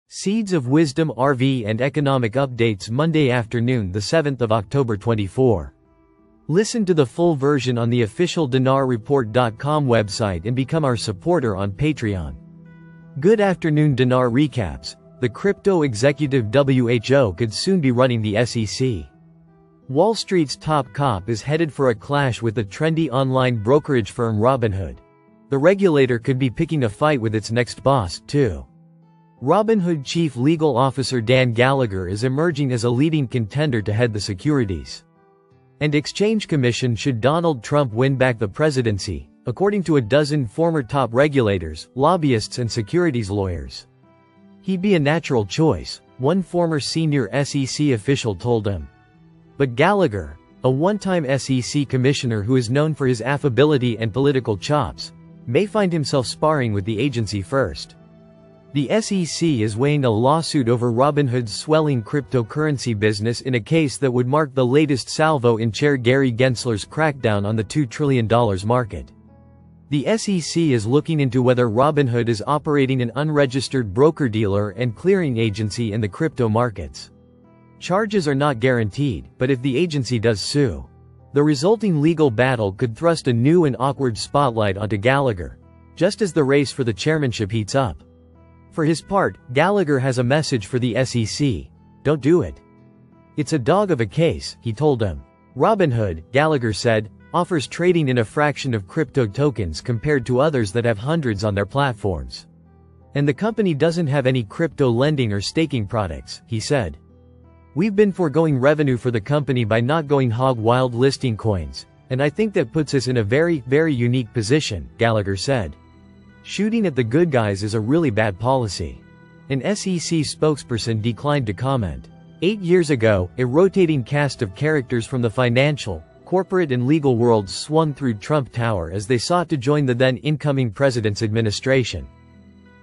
Seeds of Wisdom RV and Economic Updates Monday afternoon, the 7th of October 24. Listen to the full version on the official dinarreport.com website and become our supporter on Patreon. Good afternoon. Dinar recaps. The crypto executive WHO could soon be running the SEC. Wall Street's top cop is headed for a clash with the trendy online brokerage firm Robinhood. The regulator could be picking a fight with its next boss, too. Robinhood Chief Legal Officer Dan Gallagher is emerging as a leading contender to head the Securities and Exchange Commission should Donald Trump win back the presidency, according to a dozen former top regulators, lobbyists and securities lawyers. He'd be a natural choice, one former senior SEC official told him. But Gallagher, a one-time SEC commissioner who is known for his affability and political chops, may find himself sparring with the agency first. The SEC is weighing a lawsuit over Robinhood's swelling cryptocurrency business in a case that would mark the latest salvo in Chair Gary Gensler's crackdown on the $2 trillion market. The SEC is looking into whether Robinhood is operating an unregistered broker-dealer and clearing agency in the crypto markets. Charges are not guaranteed, but if the agency does sue, the resulting legal battle could thrust a new and awkward spotlight onto Gallagher, just as the race for the chairmanship heats up. For his part, Gallagher has a message for the SEC: don't do it. It's a dog of a case, he told them. Robinhood, Gallagher said, offers trading in a fraction of crypto tokens compared to others that have hundreds on their platforms. And the company doesn't have any crypto lending or staking products, he said. We've been foregoing revenue for the company by not going hog wild listing coins, and I think that puts us in a very, very unique position, Gallagher said. Shooting at the good guys is a really bad policy. An SEC spokesperson declined to comment. 8 years ago, a rotating cast of characters from the financial, corporate and legal worlds swung through Trump Tower as they sought to join the then incoming president's administration.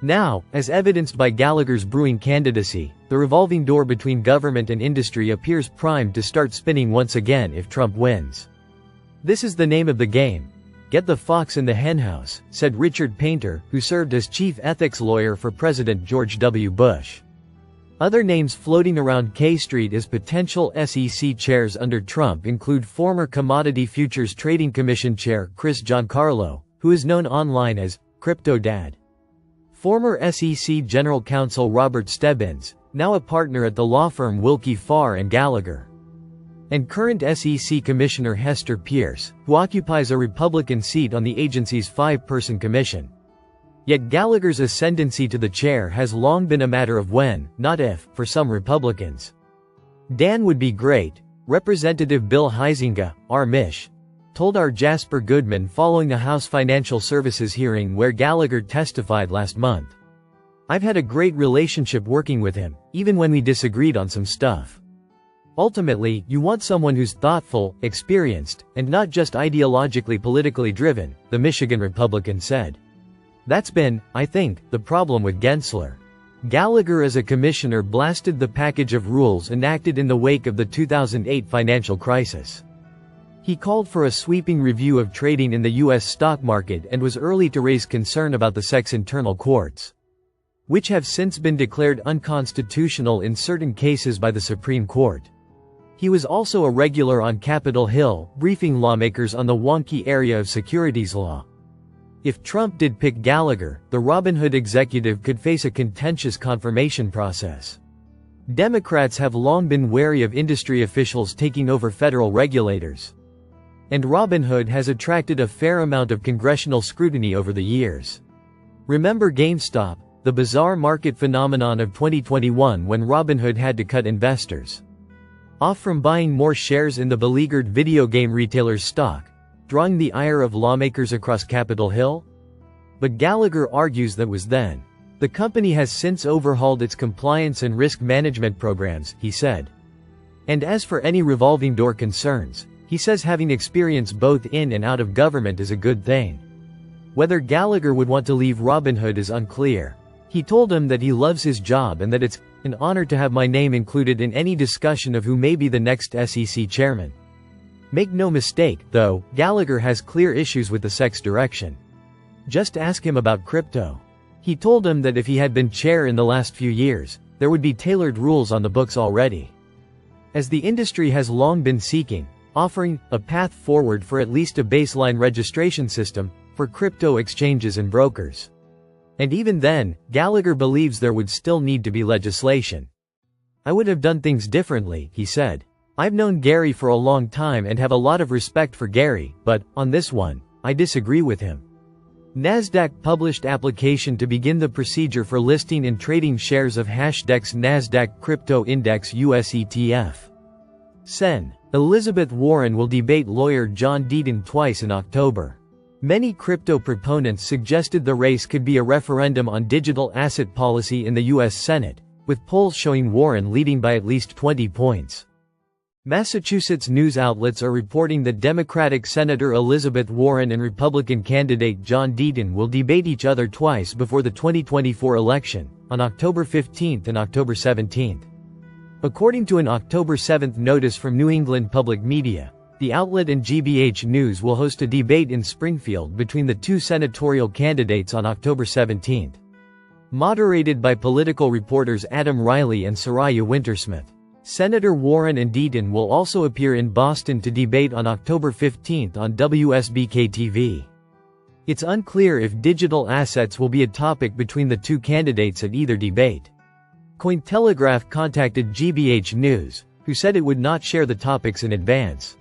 Now, as evidenced by Gallagher's brewing candidacy, the revolving door between government and industry appears primed to start spinning once again if Trump wins. This is the name of the game. Get the fox in the henhouse, said Richard Painter, who served as chief ethics lawyer for President George W. Bush. Other names floating around K Street as potential SEC chairs under Trump include former Commodity Futures Trading Commission Chair Chris Giancarlo, who is known online as Crypto Dad. Former SEC General Counsel Robert Stebbins, now a partner at the law firm Wilkie Farr & Gallagher. And current SEC Commissioner Hester Pierce, who occupies a Republican seat on the agency's 5-person commission. Yet Gallagher's ascendancy to the chair has long been a matter of when, not if, for some Republicans. Dan would be great, Representative Bill Huizenga, R-Mich, told our Jasper Goodman following the House Financial Services hearing where Gallagher testified last month. I've had a great relationship working with him, even when we disagreed on some stuff. Ultimately, you want someone who's thoughtful, experienced, and not just ideologically politically driven, the Michigan Republican said. That's been, I think, the problem with Gensler. Gallagher as a commissioner blasted the package of rules enacted in the wake of the 2008 financial crisis. He called for a sweeping review of trading in the U.S. stock market and was early to raise concern about the SEC's internal courts, which have since been declared unconstitutional in certain cases by the Supreme Court. He was also a regular on Capitol Hill, briefing lawmakers on the wonky area of securities law. If Trump did pick Gallagher, the Robinhood executive could face a contentious confirmation process. Democrats have long been wary of industry officials taking over federal regulators. And Robinhood has attracted a fair amount of congressional scrutiny over the years. Remember GameStop, the bizarre market phenomenon of 2021 when Robinhood had to cut investors off from buying more shares in the beleaguered video game retailer's stock, drawing the ire of lawmakers across Capitol Hill? But Gallagher argues that was then. The company has since overhauled its compliance and risk management programs, he said. And as for any revolving door concerns, he says having experience both in and out of government is a good thing. Whether Gallagher would want to leave Robinhood is unclear. He told him that he loves his job and that it's an honor to have my name included in any discussion of who may be the next SEC chairman. Make no mistake, though, Gallagher has clear issues with the SEC's direction. Just ask him about crypto. He told him that if he had been chair in the last few years, there would be tailored rules on the books already. As the industry has long been seeking, offering a path forward for at least a baseline registration system for crypto exchanges and brokers. And even then, Gallagher believes there would still need to be legislation. I would have done things differently, he said. I've known Gary for a long time and have a lot of respect for Gary, but, on this one, I disagree with him. Nasdaq published application to begin the procedure for listing and trading shares of Hashdaq's Nasdaq Crypto Index US ETF. Sen. Elizabeth Warren will debate lawyer John Deaton twice in October. Many crypto proponents suggested the race could be a referendum on digital asset policy in the U.S. Senate, with polls showing Warren leading by at least 20 points. Massachusetts news outlets are reporting that Democratic Senator Elizabeth Warren and Republican candidate John Deaton will debate each other twice before the 2024 election, on October 15 and October 17. According to an October 7 notice from New England Public Media, the outlet and GBH News will host a debate in Springfield between the two senatorial candidates on October 17. Moderated by political reporters Adam Riley and Soraya Wintersmith. Senator Warren and Deaton will also appear in Boston to debate on October 15 on WSBK-TV. It's unclear if digital assets will be a topic between the two candidates at either debate. Cointelegraph contacted GBH News, who said it would not share the topics in advance.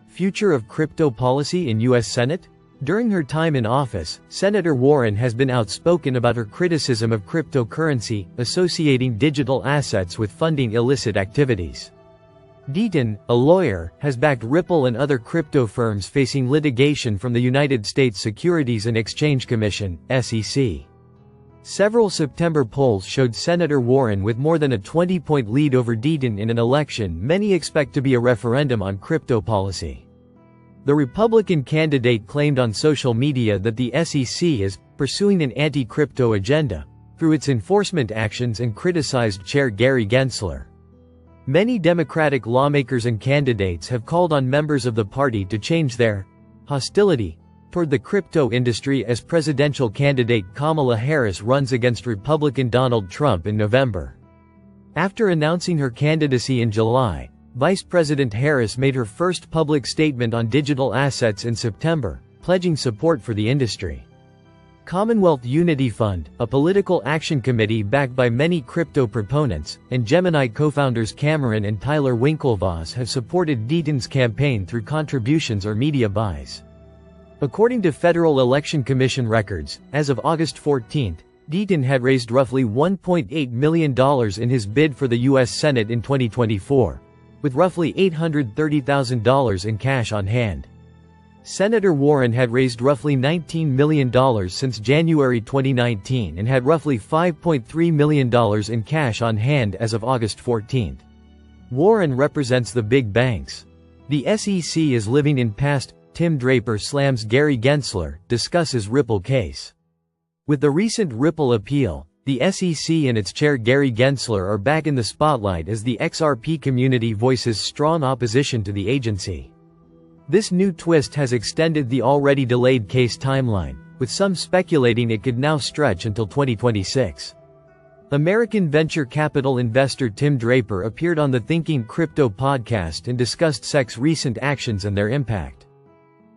Future of crypto policy in U.S. Senate? During her time in office, Senator Warren has been outspoken about her criticism of cryptocurrency, associating digital assets with funding illicit activities. Deaton, a lawyer, has backed Ripple and other crypto firms facing litigation from the United States Securities and Exchange Commission, SEC. Several September polls showed Senator Warren with more than a 20-point lead over Deaton in an election many expect to be a referendum on crypto policy. The Republican candidate claimed on social media that the SEC is pursuing an anti-crypto agenda through its enforcement actions and criticized Chair Gary Gensler. Many Democratic lawmakers and candidates have called on members of the party to change their hostility toward the crypto industry as presidential candidate Kamala Harris runs against Republican Donald Trump in November. After announcing her candidacy in July, Vice President Harris made her first public statement on digital assets in September, pledging support for the industry. Commonwealth Unity Fund, a political action committee backed by many crypto proponents, and Gemini co-founders Cameron and Tyler Winklevoss have supported Deaton's campaign through contributions or media buys. According to Federal Election Commission records, as of August 14, Deaton had raised roughly $1.8 million in his bid for the U.S. Senate in 2024. With roughly $830,000 in cash on hand. Senator Warren had raised roughly $19 million since January 2019 and had roughly $5.3 million in cash on hand as of August 14. Warren represents the big banks. The SEC is living in past. Tim Draper slams Gary Gensler, discusses Ripple case. With the recent Ripple appeal, the SEC and its chair Gary Gensler are back in the spotlight as the XRP community voices strong opposition to the agency. This new twist has extended the already delayed case timeline, with some speculating it could now stretch until 2026. American venture capital investor Tim Draper appeared on the Thinking Crypto podcast and discussed SEC's recent actions and their impact.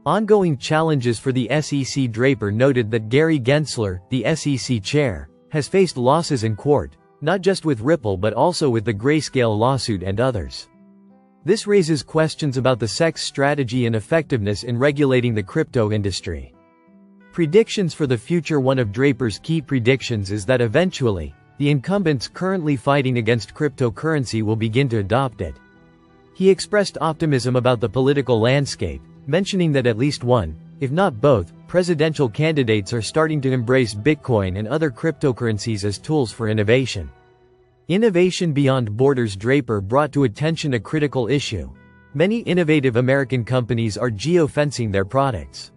Ongoing challenges for the SEC. Draper noted that Gary Gensler, the SEC chair, has faced losses in court, not just with Ripple but also with the Grayscale lawsuit and others. This raises questions about the SEC's strategy and effectiveness in regulating the crypto industry. Predictions for the future. One of Draper's key predictions is that eventually, the incumbents currently fighting against cryptocurrency will begin to adopt it. He expressed optimism about the political landscape, mentioning that at least one, if not both, presidential candidates are starting to embrace Bitcoin and other cryptocurrencies as tools for innovation. Innovation beyond borders. Draper brought to attention a critical issue. Many innovative American companies are geofencing their products,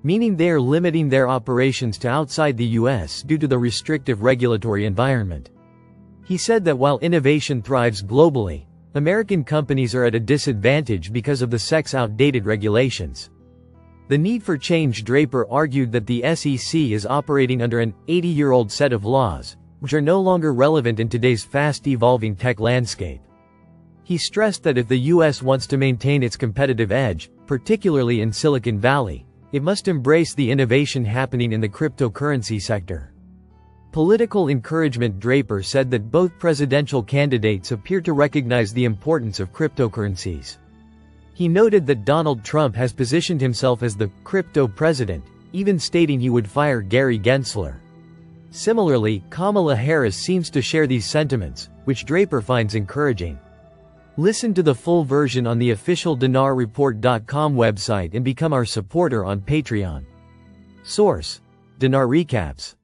meaning they are limiting their operations to outside the U.S. due to the restrictive regulatory environment. He said that while innovation thrives globally, American companies are at a disadvantage because of the SEC's outdated regulations. The need for change. Draper argued that the SEC is operating under an 80-year-old set of laws, which are no longer relevant in today's fast-evolving tech landscape. He stressed that if the US wants to maintain its competitive edge, particularly in Silicon Valley, it must embrace the innovation happening in the cryptocurrency sector. Political encouragement. Draper said that both presidential candidates appear to recognize the importance of cryptocurrencies. He noted that Donald Trump has positioned himself as the crypto president, even stating he would fire Gary Gensler. Similarly, Kamala Harris seems to share these sentiments, which Draper finds encouraging. Listen to the full version on the official dinarreport.com website and become our supporter on Patreon. Source: Dinar Recaps.